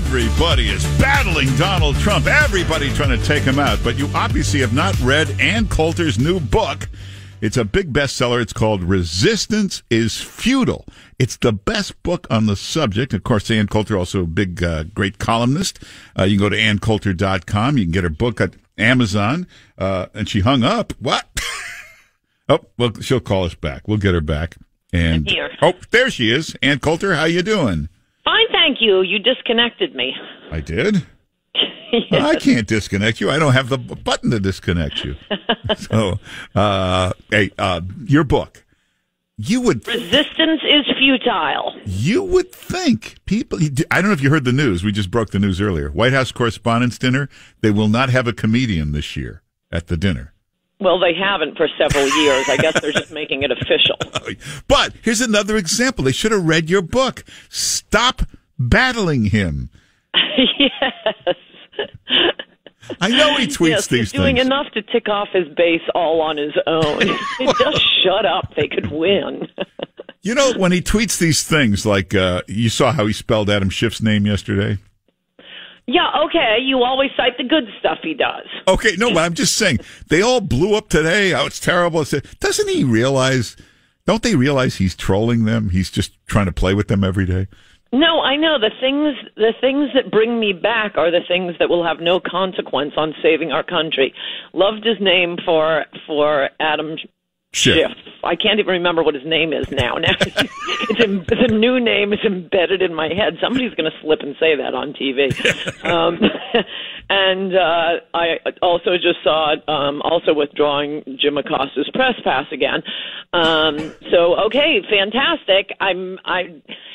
Everybody is battling Donald Trump. Everybody trying to take him out. But you obviously have not read Ann Coulter's new book. It's a big bestseller. It's called Resistance is Futile. It's the best book on the subject. Of course, Ann Coulter, also a big, great columnist. You can go to anncoulter.com. You can get her book at Amazon. And she hung up. What? Oh, well, she'll call us back. We'll get her back. And I'm here. Oh, there she is. Ann Coulter, how you doing? Fine, thank you. You disconnected me. I did? Yes. I can't disconnect you. I don't have the button to disconnect you. So, hey, your book. Resistance is futile. You would think people. I don't know if you heard the news. We just broke the news earlier. White House Correspondents' Dinner. They will not have a comedian this year at the dinner. Well, they haven't for several years. I guess they're just making it official. But here's another example. They should have read your book. Stop battling him. Yes. I know he tweets yes, these he's doing things. enough to tick off his base all on his own. Just shut up. They could win. You know, when he tweets these things, like you saw how he spelled Adam Schiff's name yesterday? Yeah, okay. You always cite the good stuff he does. Okay, no, but I'm just saying, they all blew up today. Oh, it's terrible. Doesn't he realize, don't they realize he's trolling them? He's just trying to play with them every day? No, I know. The things that bring me back are the things that will have no consequence on saving our country. Loved his name for Adam Schiff. I can't even remember what his name is now. Now it's a new name is embedded in my head. Somebody's going to slip and say that on TV. And I also just saw it, also withdrawing Jim Acosta's press pass again. So okay, fantastic.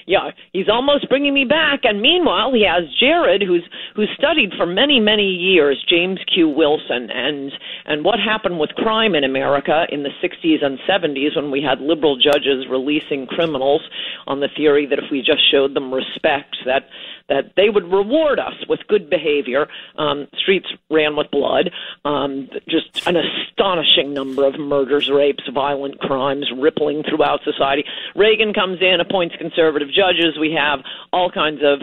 Yeah, he's almost bringing me back. And meanwhile, he has Jared, who's studied for many, many years, James Q. Wilson, and what happened with crime in America in the 60s and 70s when we had liberal judges releasing criminals on the theory that if we just showed them respect, that they would reward us with good behavior. Streets ran with blood. Just an astonishing number of murders, rapes, violent crimes rippling throughout society. Reagan comes in, appoints conservative judges. We have all kinds of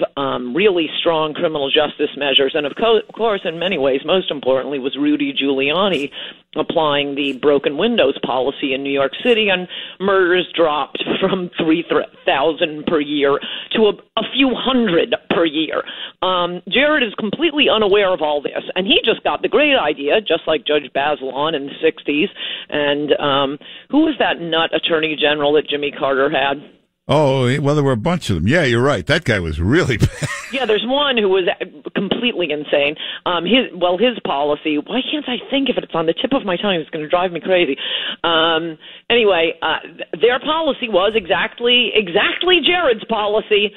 really strong criminal justice measures. And of course, in many ways, most importantly, was Rudy Giuliani applying the broken windows policy in New York City, and murders dropped from 3,000 per year to a few hundred per year. Jared is completely unaware of all this, and he just got the great idea, just like Judge Bazelon in the 60s. And who was that nut attorney general that Jimmy Carter had? Oh, well, there were a bunch of them. Yeah, you're right. That guy was really bad. Yeah, there's one who was completely insane. His policy, why can't I think if it's on the tip of my tongue? It's going to drive me crazy. Anyway, their policy was exactly Jared's policy.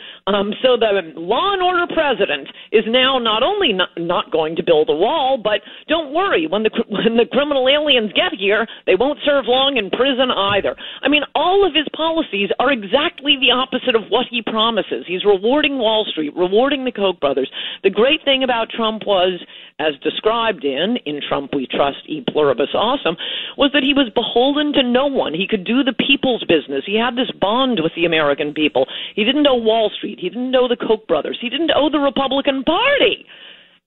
So the law and order president is now not only not going to build a wall, but don't worry, when the criminal aliens get here, they won't serve long in prison either. I mean, all of his policies are exactly the opposite of what he promises. He's rewarding Wall Street, rewarding the Koch brothers. The great thing about Trump was, as described in Trump We Trust, E Pluribus Awesome, was that he was beholden to no one. He could do the people's business. He had this bond with the American people. He didn't owe Wall Street. He didn't owe the Koch brothers. He didn't owe the Republican Party.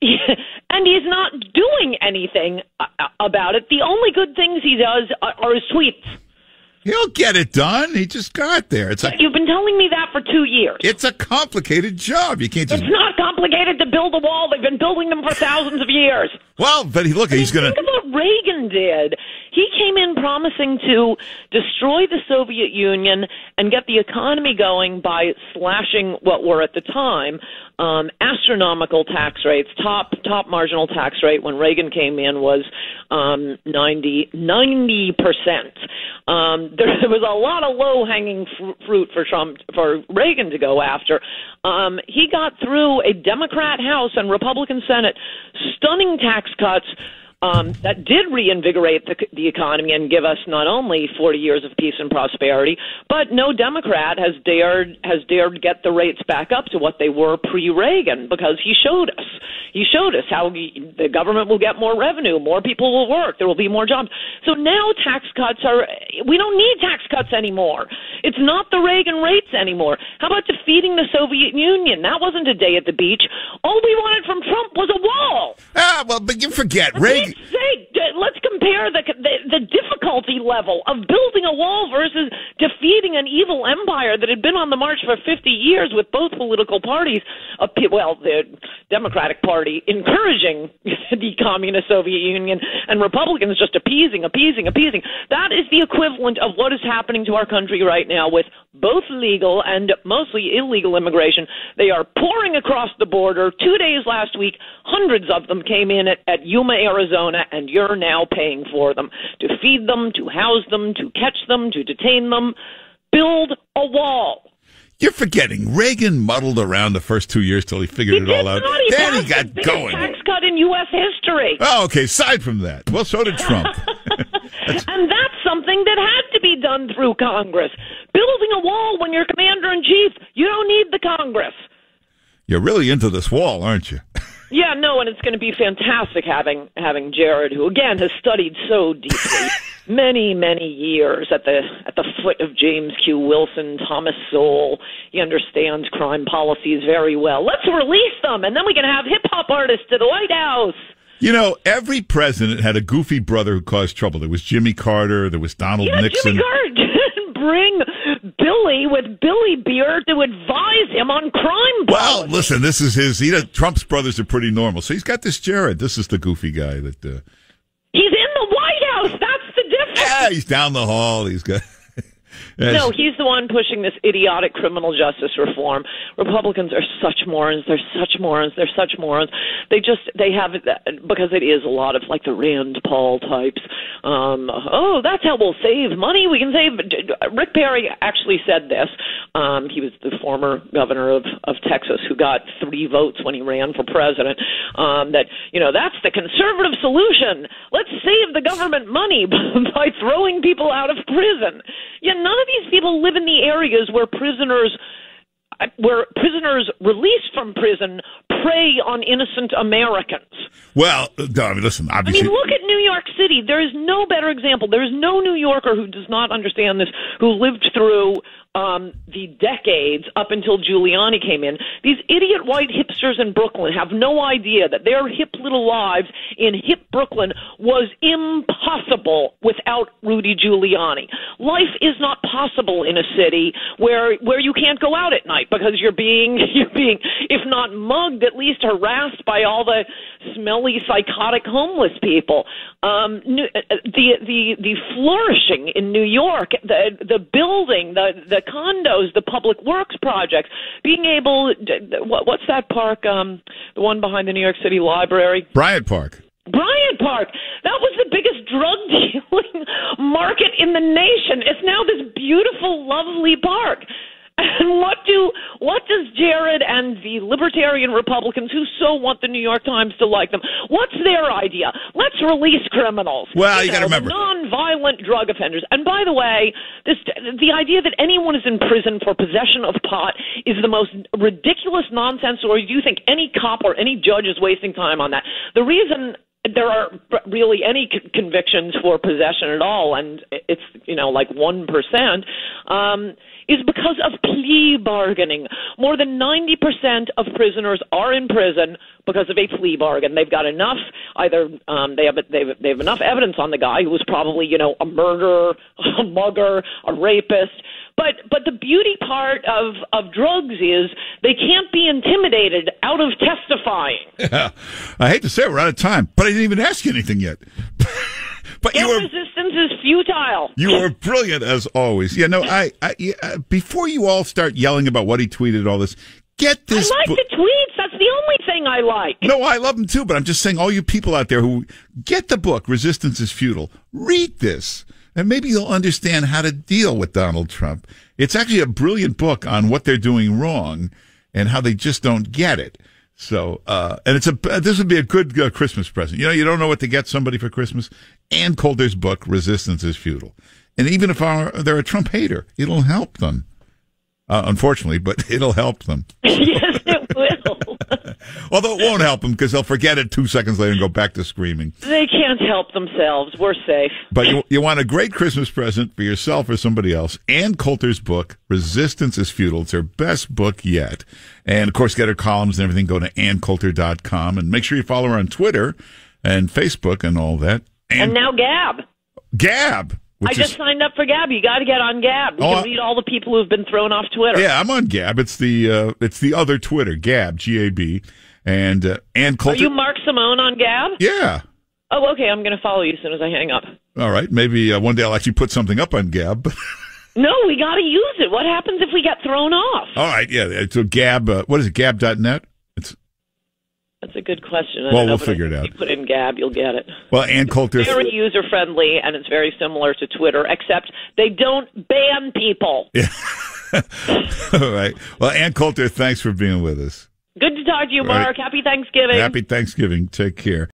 And he's not doing anything about it. The only good things he does are his tweets. He'll get it done. He just got there. It's You've been telling me that for 2 years. It's a complicated job. You can't just... It's not complicated to build a wall. They've been building them for thousands of years. Well, but he's going to... Think of what Reagan did. He came in promising to destroy the Soviet Union and get the economy going by slashing what were at the time astronomical tax rates. Top marginal tax rate when Reagan came in was 90%. There was a lot of low-hanging fruit for Reagan to go after. He got through a Democrat House and Republican Senate stunning tax cuts that did reinvigorate the economy and give us not only 40 years of peace and prosperity, but no Democrat has dared get the rates back up to what they were pre-Reagan, because he showed us. He showed us how the government will get more revenue, more people will work, there will be more jobs. So now tax cuts we don't need tax cuts anymore. It's not the Reagan rates anymore. How about defeating the Soviet Union? That wasn't a day at the beach. All we wanted from Trump was a wall. Well, but you forget, Reagan. For Pete's sake, let's compare the difficulty level of building a wall versus defeating an evil empire that had been on the march for 50 years with both political parties, the Democratic Party encouraging the communist Soviet Union and Republicans just appeasing. That is the equivalent of what is happening to our country right now with both legal and mostly illegal immigration. They are pouring across the border. 2 days last week, hundreds of them came in at Yuma, Arizona, and you're now paying for them. To feed them, to house them, to catch them, to detain them. Build a wall. You're forgetting Reagan muddled around the first 2 years till he figured it all out. Then he got going. Tax cut in U.S. history. Oh, okay. Aside from that, well, so did Trump. And that's something that had to be done through Congress. Building a wall when you're commander-in-chief, you don't need the Congress. You're really into this wall, aren't you? Yeah, no, and it's going to be fantastic having Jared, who again has studied so deeply, many years at the foot of James Q. Wilson, Thomas Sowell. He understands crime policies very well. Let's release them, and then we can have hip hop artists to the White House. You know, every president had a goofy brother who caused trouble. There was Jimmy Carter. There was Donald Nixon. Jimmy Carter didn't bring Billy with Billy Beer to advise him on crime policy. Well, listen, this is his. Trump's brothers are pretty normal. So he's got this Jared. This is the goofy guy that. He's in the White House. That's the difference. Yeah, he's down the hall. He's got. No, he's the one pushing this idiotic criminal justice reform. Republicans are such morons. They're such morons. They have, because it is a lot of like the Rand Paul types. That's how we'll save money. We can save. Rick Perry actually said this. He was the former governor of Texas who got 3 votes when he ran for president. That's the conservative solution. Let's save the government money by throwing people out of prison. Yeah, none of these people live in the areas where prisoners released from prison prey on innocent Americans. Well, listen, obviously. Look at New York City. There is no better example. There is no New Yorker who does not understand this, who lived through the decades up until Giuliani came in. These idiot white hipsters in Brooklyn have no idea that their hip little lives in hip Brooklyn was impossible without Rudy Giuliani. Life is not possible in a city where you can't go out at night because you're being, if not mugged, at least harassed by all the smelly, psychotic homeless people. The flourishing in New York, the building, the condos, the public works projects, being able, what's that park, the one behind the New York City Library? Bryant Park. That was the biggest drug dealing market in the nation. It's now this beautiful, lovely park. And what does Jared and the libertarian Republicans who so want the New York Times to like them, what's their idea? Let's release criminals. Well, you got to remember. Non-violent drug offenders. And by the way, the idea that anyone is in prison for possession of pot is the most ridiculous nonsense, or do you think any cop or any judge is wasting time on that? The reason there are really any convictions for possession at all, and it's, like 1%, is because of plea bargaining. More than 90% of prisoners are in prison because of a plea bargain. They've got enough, either they have enough evidence on the guy who was probably, a murderer, a mugger, a rapist. But the beauty part of drugs is they can't be intimidated out of testifying. Yeah. I hate to say it, we're out of time, but I didn't even ask you anything yet. But resistance is futile. You were brilliant as always. Yeah, no, before you all start yelling about what he tweeted, all this, get this. I like the tweets. That's the only thing I like. No, I love them too, but I'm just saying, all you people out there who get the book, Resistance is Futile, read this, and maybe you'll understand how to deal with Donald Trump. It's actually a brilliant book on what they're doing wrong and how they just don't get it. So, and this would be a good Christmas present. You don't know what to get somebody for Christmas. And Coulter's book, Resistance is Futile. And even if they're a Trump hater, it'll help them. Unfortunately, but it'll help them. Yes, it will. Although it won't help them because they'll forget it 2 seconds later and go back to screaming. They can't help themselves. We're safe. But you want a great Christmas present for yourself or somebody else. Ann Coulter's book, Resistance is Futile. It's her best book yet. And, of course, get her columns and everything. Go to AnnCoulter.com. And make sure you follow her on Twitter and Facebook and all that. And now Gab. Gab. I just signed up for Gab. You got to get on Gab. You can read all the people who have been thrown off Twitter. Yeah, I'm on Gab. It's the other Twitter, Gab, G-A-B. And Ann Coulter. Are you Mark Simone on Gab? Yeah. Oh, okay. I'm going to follow you as soon as I hang up. All right. Maybe one day I'll actually put something up on Gab. No, we got to use it. What happens if we get thrown off? All right. Yeah. So Gab, what is it? Gab.net? That's a good question. We'll figure it out. If you put in Gab, you'll get it. Well, Ann Coulter. It's very user-friendly, and it's very similar to Twitter, except they don't ban people. Yeah. All right. Well, Ann Coulter, thanks for being with us. Good to talk to you, Mark. Right. Happy Thanksgiving. Happy Thanksgiving. Take care.